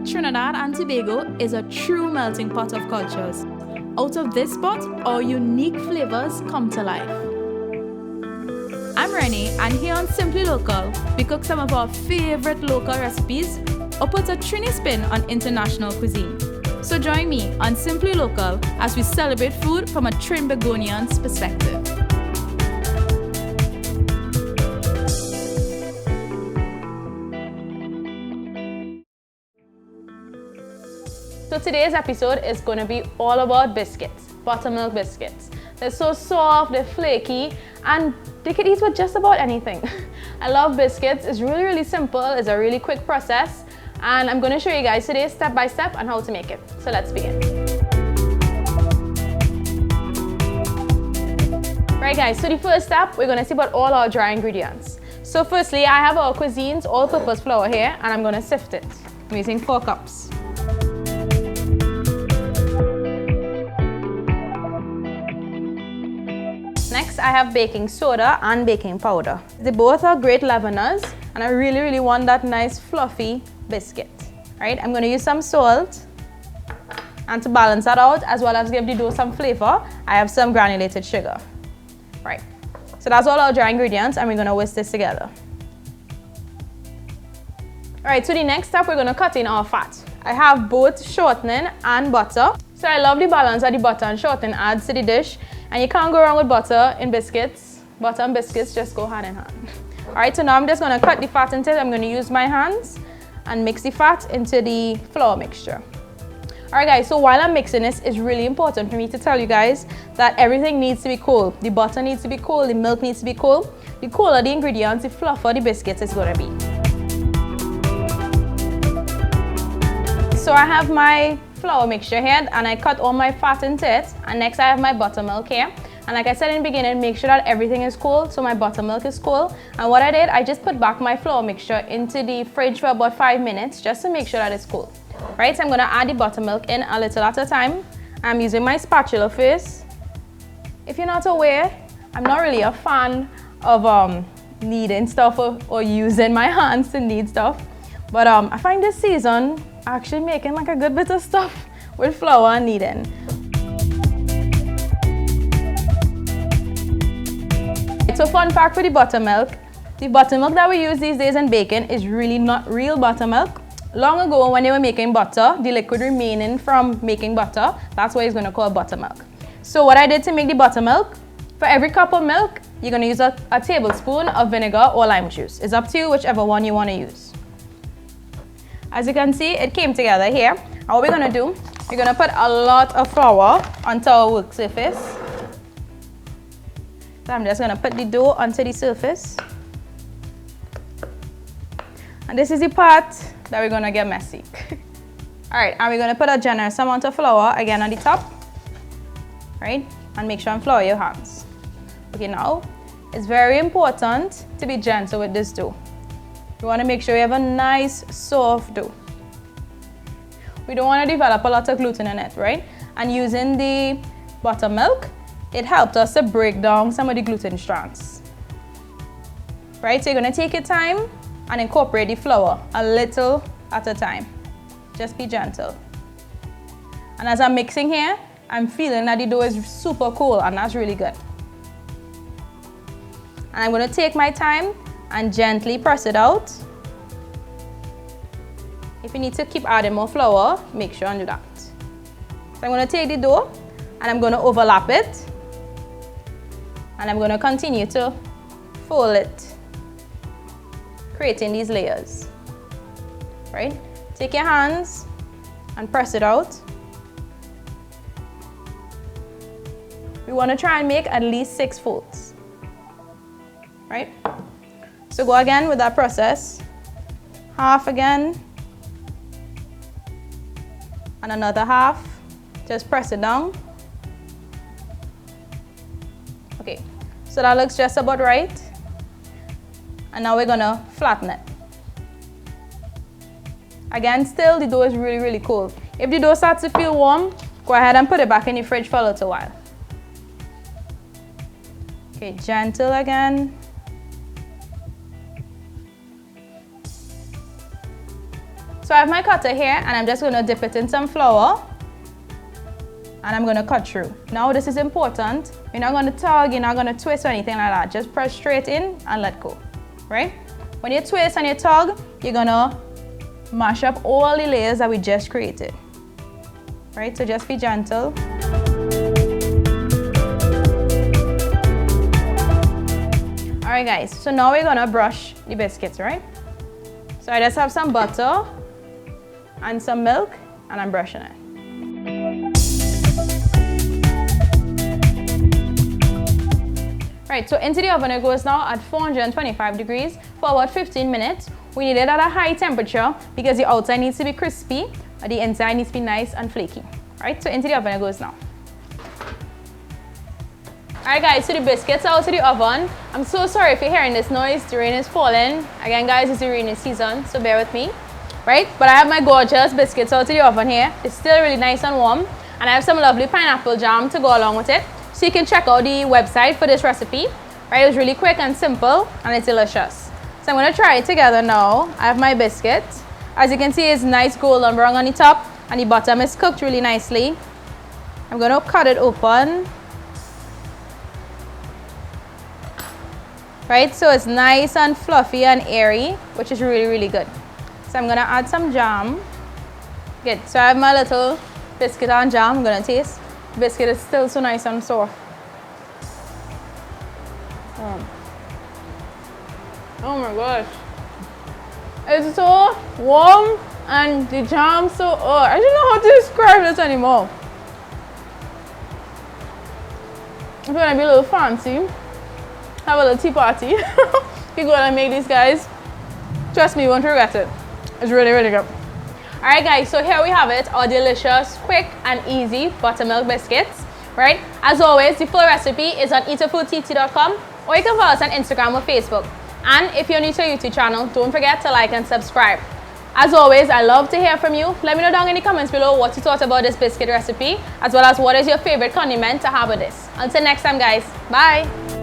Trinidad and Tobago is a true melting pot of cultures. Out of this pot, our unique flavors come to life. I'm Renee, and here on Simply Local, we cook some of our favorite local recipes or put a Trini spin on international cuisine. So join me on Simply Local as we celebrate food from a Trinbagonian's perspective. So today's episode is going to be all about biscuits, buttermilk biscuits. They're so soft, they're flaky, and they can eat with just about anything. I love biscuits. It's really simple. It's a really quick process, and I'm going to show you guys today step by step on how to make it. So let's begin. Right guys, so the first step, we're going to see about all our dry ingredients. So firstly, I have our Cuisine's all-purpose flour here, and I'm going to sift it. I'm using 4 cups. Next, I have baking soda and baking powder. They both are great leaveners, and I really want that nice fluffy biscuit. Right, I'm going to use some salt, and to balance that out, as well as give the dough some flavor, I have some granulated sugar. Right, so that's all our dry ingredients, and we're going to whisk this together. Alright, so the next step, we're going to cut in our fat. I have both shortening and butter. So I love the balance that the butter and shortening adds to the dish. And you can't go wrong with butter in biscuits. Butter and biscuits just go hand in hand. Alright, so now I'm just going to cut the fat into it. I'm going to use my hands and mix the fat into the flour mixture. Alright guys, so while I'm mixing this, it's really important for me to tell you guys that everything needs to be cold. The butter needs to be cold, the milk needs to be cold. The colder the ingredients, the fluffier the biscuits is going to be. So I have my flour mixture here, and I cut all my fat into it, and next I have my buttermilk here, and like I said in the beginning, make sure that everything is cold. So my buttermilk is cold, and what I did, I just put back my flour mixture into the fridge for about 5 minutes just to make sure that it's cool. Right, so I'm going to add the buttermilk in a little at a time. I'm using my spatula first. If you're not aware, I'm not really a fan of kneading stuff or using my hands to knead stuff, but I find this season actually making like a good bit of stuff with flour and kneading. So fun fact for the buttermilk that we use these days in baking is really not real buttermilk. Long ago when they were making butter, the liquid remaining from making butter, that's why it's going to call buttermilk. So what I did to make the buttermilk, for every cup of milk, you're going to use a tablespoon of vinegar or lime juice. It's up to you whichever one you want to use. As you can see, it came together here. And what we're going to do, we're going to put a lot of flour onto our work surface. So I'm just going to put the dough onto the surface. And this is the part that we're going to get messy. Alright, and we're going to put a generous amount of flour again on the top. Right? And make sure and flour your hands. Okay, now, it's very important to be gentle with this dough. You want to make sure you have a nice soft dough. We don't want to develop a lot of gluten in it, right? And using the buttermilk, it helped us to break down some of the gluten strands. Right, so you're going to take your time and incorporate the flour a little at a time. Just be gentle. And as I'm mixing here, I'm feeling that the dough is super cool, and that's really good. And I'm going to take my time and gently press it out. If you need to keep adding more flour, make sure and do that. So I'm going to take the dough and I'm going to overlap it, and I'm going to continue to fold it, creating these layers. Right? Take your hands and press it out. We want to try and make at least 6 folds. Right? So go again with that process. Half again. And another half. Just press it down. Okay, so that looks just about right. And now we're gonna flatten it. Again, still the dough is really cold. If the dough starts to feel warm, go ahead and put it back in the fridge for a little while. Okay, gentle again. So I have my cutter here and I'm just gonna dip it in some flour and I'm gonna cut through. Now this is important. You're not gonna tug, you're not gonna twist or anything like that. Just press straight in and let go, right? When you twist and you tug, you're gonna mash up all the layers that we just created, right? So just be gentle. All right guys, so now we're gonna brush the biscuits, right? So I just have some butter and some milk and I'm brushing it. Right, so into the oven it goes now at 425 degrees for about 15 minutes. We need it at a high temperature because the outside needs to be crispy, but the inside needs to be nice and flaky. Right, so into the oven it goes now. Alright guys, so the biscuits are out of the oven. I'm so sorry if you're hearing this noise, the rain is falling. Again guys, it's the rainy season, so bear with me. Right, but I have my gorgeous biscuits out of the oven here. It's still really nice and warm. And I have some lovely pineapple jam to go along with it. So you can check out the website for this recipe. Right, it's really quick and simple and it's delicious. So I'm going to try it together now. I have my biscuit. As you can see, it's nice golden brown on the top and the bottom is cooked really nicely. I'm going to cut it open. Right, so it's nice and fluffy and airy, which is really, really good. So I'm gonna add some jam. Good, so I have my little biscuit and jam. I'm gonna taste. The biscuit is still so nice and soft. Oh my gosh. It's so warm and the jam so, I don't know how to describe this anymore. It's gonna be a little fancy. Have a little tea party. You go and make these guys. Trust me, you won't regret it. It's really, really good. Alright guys, so here we have it, our delicious, quick and easy buttermilk biscuits. Right? As always, the full recipe is on eatahfoodtt.com or you can follow us on Instagram or Facebook. And if you're new to our YouTube channel, don't forget to like and subscribe. As always, I love to hear from you. Let me know down in the comments below what you thought about this biscuit recipe, as well as what is your favorite condiment to have with this. Until next time guys, bye!